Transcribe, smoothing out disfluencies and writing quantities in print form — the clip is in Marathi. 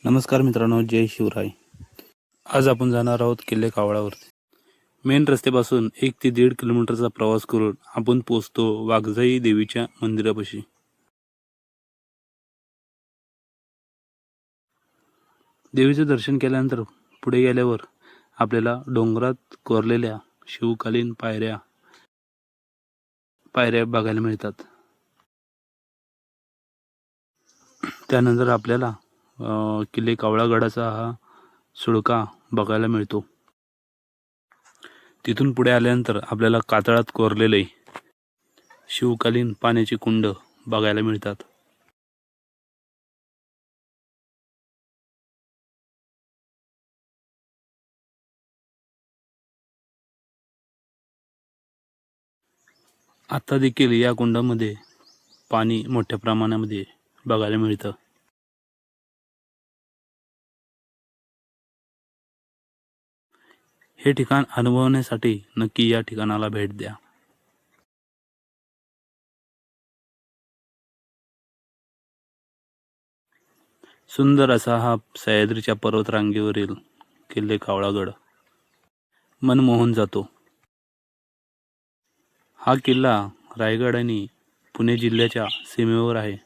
नमस्कार मित्रांनो, जय शिवराय. आज आपण जाणार आहोत किल्ले कावळावरती. मेन रस्त्यापासून 1 ते 1.5 किलोमीटरचा प्रवास करून आपण पोहोचतो वाघजाई देवीच्या मंदिरापाशी. देवीचे दर्शन केल्यानंतर पुढे गेल्यावर आपल्याला डोंगरात कोरलेल्या शिवकालीन पायऱ्या बघायला मिळतात. त्यानंतर आपल्याला किल्ले कावळागडाचा हा सुळका बघायला मिळतो. तिथून पुढे आल्यानंतर आपल्याला कातळात कोरलेले शिवकालीन पाण्याची कुंड बघायला मिळतात. आता देखील या कुंडामध्ये पाणी मोठ्या प्रमाणामध्ये बघायला मिळतं. हे ठिकाण अनुभवण्यासाठी नक्की या ठिकाणाला भेट द्या. सुंदर असा हा सह्याद्रीच्या पर्वतरांगेवरील किल्ले कावळागड मनमोहून जातो. हा किल्ला रायगड आणि पुणे जिल्ह्याच्या सीमेवर आहे.